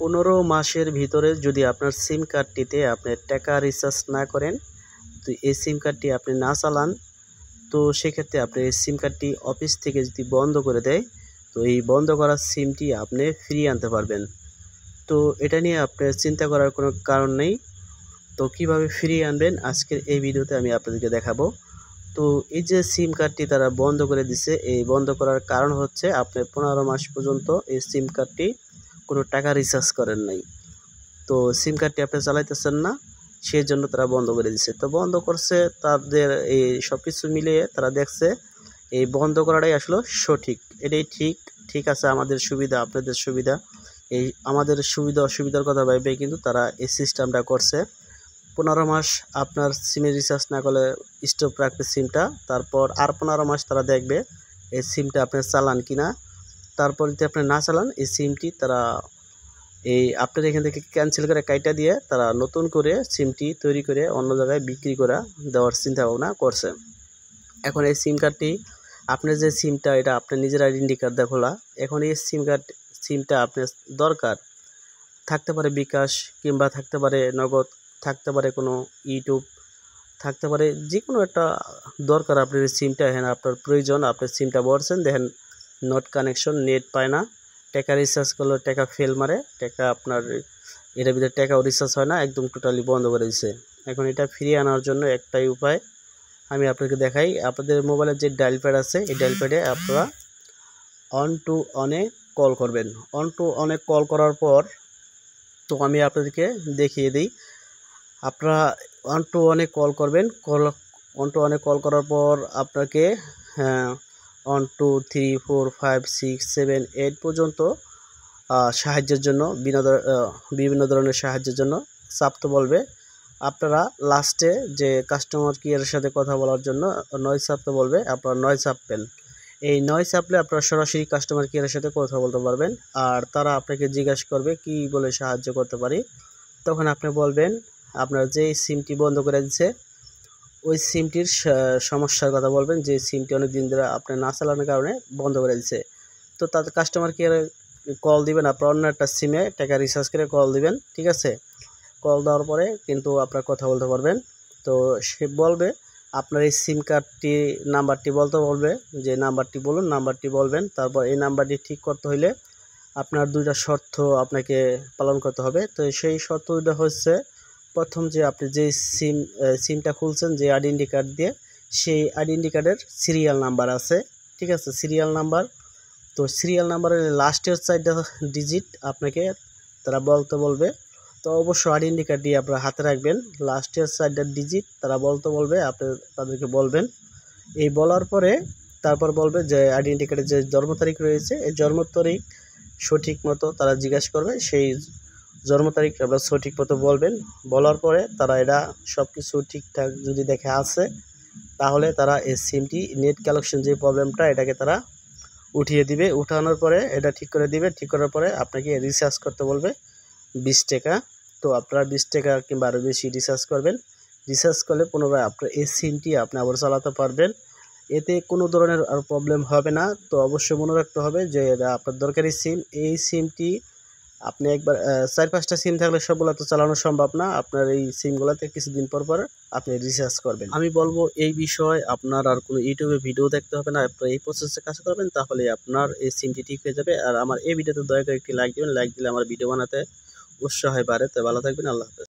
15 মাসের ভিতরে যদি আপনার সিম কার্ডটিতে আপনি টাকা রিচার্জ না করেন, তো এই সিম কার্ডটি আপনি না চালান, তো সেক্ষেত্রে আপনি এই সিম কার্ডটি অফিস থেকে যদি বন্ধ করে দেয়, তো এই বন্ধ করা সিমটি আপনি ফিরিয়ে আনতে পারবেন। তো এটা নিয়ে আপনার চিন্তা করার কোনো কারণ নেই। তো কিভাবে ফিরিয়ে আনবেন আজকের এই ভিডিওতে আমি আপনাদেরকে দেখাবো। তো এই যে সিম কার্ডটি তারা বন্ধ করে দিছে, এই বন্ধ করার কারণ হচ্ছে আপনি 15 মাস পর্যন্ত এই সিম কার্ডটি কোনো টাকা রিচার্জ করেন নাই। তো সিম কার্ডটি আপনি চালাইতেছেন না, সেই জন্য তারা বন্ধ করে দিছে। তো বন্ধ করছে তাদের এই সব কিছু মিলিয়ে তারা দেখছে এই বন্ধ করাটাই আসলে সঠিক। এটাই ঠিক আছে, আমাদের সুবিধা আপনাদের সুবিধা, এই আমাদের সুবিধা অসুবিধার কথা ভেবে কিন্তু তারা এই সিস্টেমটা করছে। 15 মাস আপনার সিমে রিচার্জ না করলে স্টপ রাখবে সিমটা, তারপর আর 15 মাস তারা দেখবে এই সিমটা আপনি চালান কিনা। তারপর যদি আপনি না চালান, এই সিমটি তারা এই আপনার এখান থেকে ক্যান্সেল করে কাইটা দিয়ে তারা নতুন করে সিমটি তৈরি করে অন্য জায়গায় বিক্রি করে দেওয়ার চিন্তা ভাবনা করছে। এখন এই সিম কার্ডটি আপনার যে সিমটা, এটা আপনার নিজের আইডেন্টি কার্ড দিয়ে খোলা। এখন এই সিমটা আপনার দরকার, থাকতে পারে বিকাশ, কিংবা থাকতে পারে নগদ, থাকতে পারে কোনো ইউটিউব, থাকতে পারে যে কোনো একটা দরকার আপনার এই সিমটা। হ্যাঁ, আপনার প্রয়োজন, আপনার সিমটা ভরছেন, দেখেন নট কানেকশন, নেট পায় না, টাকা রিচার্জ করলে টাকা ফেল মারে, টাকা আপনার এটার ভিতরে টাকাও রিচার্জ হয় না, একদম টোটালি বন্ধ করে দিছে। এখন এটা ফিরিয়ে আনার জন্য একটাই উপায় আমি আপনাকে দেখাই। আপনাদের মোবাইলের যে ডায়াল প্যাড আছে, এই ডায়াল প্যাডে আপনারা অন টু অনে কল করবেন। অন টু অনে কল করার পর, তো আমি আপনাদেরকে দেখিয়ে দিই। আপনারা অন টু অনে কল করবেন। অন টু অনে কল করার পর আপনাকে 1 2 3 4 5 6 7 8 পর্যন্ত সাহায্যের জন্য বিভিন্ন ধরনের সাহায্যের জন্য চাপতে বলবে। আপনারা লাস্টে যে কাস্টমার কেয়ারের সাথে কথা বলার জন্য 9 চাপতে বলবে, আপনারা 9 চাপবেন। এই 9 চাপলে আপনারা সরাসরি কাস্টমার কেয়ারের সাথে কথা বলতে পারবেন। আর তারা আপনাকে জিজ্ঞাসা করবে কি বলে সাহায্য করতে পারি, তখন আপনি বলবেন আপনার যে সিমটি বন্ধ করে দিচ্ছে ওই সিমটির সমস্যার কথা বলবেন, যে সিমটি অনেক দিন ধরে আপনি না চালানোর কারণে বন্ধ করে দিচ্ছে। তো তাদের কাস্টমার কেয়ারে কল দিবেন, আপনার অন্য একটা সিমে টাকা রিচার্জ করে কল দিবেন, ঠিক আছে? কল দেওয়ার পরে কিন্তু আপনার কথা বলতে পারবেন। তো সে বলবে আপনার এই সিম কার্ডটি নাম্বারটি বলতে বলবে, যে নাম্বারটি বলুন, নাম্বারটি বলবেন। তারপর এই নাম্বারটি ঠিক করতে হইলে আপনার 2টা শর্ত আপনাকে পালন করতে হবে। তো সেই শর্ত 2টা হচ্ছে, প্রথম যে আপনি যে সিমটা খুলছেন যে আইডেন্টি কার্ড দিয়ে, সেই আইডেন্টি কার্ডের সিরিয়াল নাম্বার আছে, ঠিক আছে? সিরিয়াল নাম্বার, তো সিরিয়াল নাম্বারের লাস্টের 4টা ডিজিট আপনাকে তারা বলতে বলবে। তো অবশ্যই আইডেন্টি কার্ড দিয়ে আপনারা হাতে রাখবেন, লাস্টের 4টা ডিজিট তারা বলতে বলবে, আপনি তাদেরকে বলবেন। এই বলার পরে তারপর বলবে যে আইডেন্টি কার্ডের যে জন্ম তারিখ রয়েছে, এই জন্ম তারিখ সঠিক মতো তারা জিজ্ঞাসা করবে, সেই জন্ম তারিখ আপনারা সঠিক মতো বলবেন। বলার পরে তারা এটা সব কিছু ঠিকঠাক যদি দেখে আছে, তাহলে তারা এই সিমটি নেট কালেকশন যে প্রবলেমটা, এটাকে তারা উঠিয়ে দিবে। উঠানোর পরে এটা ঠিক করে দিবে। ঠিক করার পরে আপনাকে রিচার্জ করতে বলবে 20 টাকা। তো আপনারা 20 টাকা কিংবা আরও বেশি রিচার্জ করবেন। রিচার্জ করলে পুনরায় আপনার এই সিমটি আপনি আবার চালাতে পারবেন। এতে কোনো ধরনের আর প্রবলেম হবে না। তো অবশ্যই মনে রাখতে হবে যে এটা আপনার দরকারি সিম। এই সিমটি আপনি একবার 4-5টা সিম থাকলে সবগুলো তো চালানো সম্ভব না। আপনার এই সিমগুলোতে কিছুদিন পর পর আপনি রিচার্জ করবেন। আমি বলবো এই বিষয়ে আপনার আর কোনো ইউটিউবে ভিডিও দেখতে হবে না, আপনার এই প্রসেসে কাজ করবেন, তাহলে আপনার এই সিমটি ঠিক হয়ে যাবে। আর আমার এই ভিডিওতে দয়া করে একটি লাইক দিবেন। লাইক দিলে আমার ভিডিও বানাতে উৎসাহ বাড়ে। তো ভালো থাকবেন, আল্লাহ হাফেজ।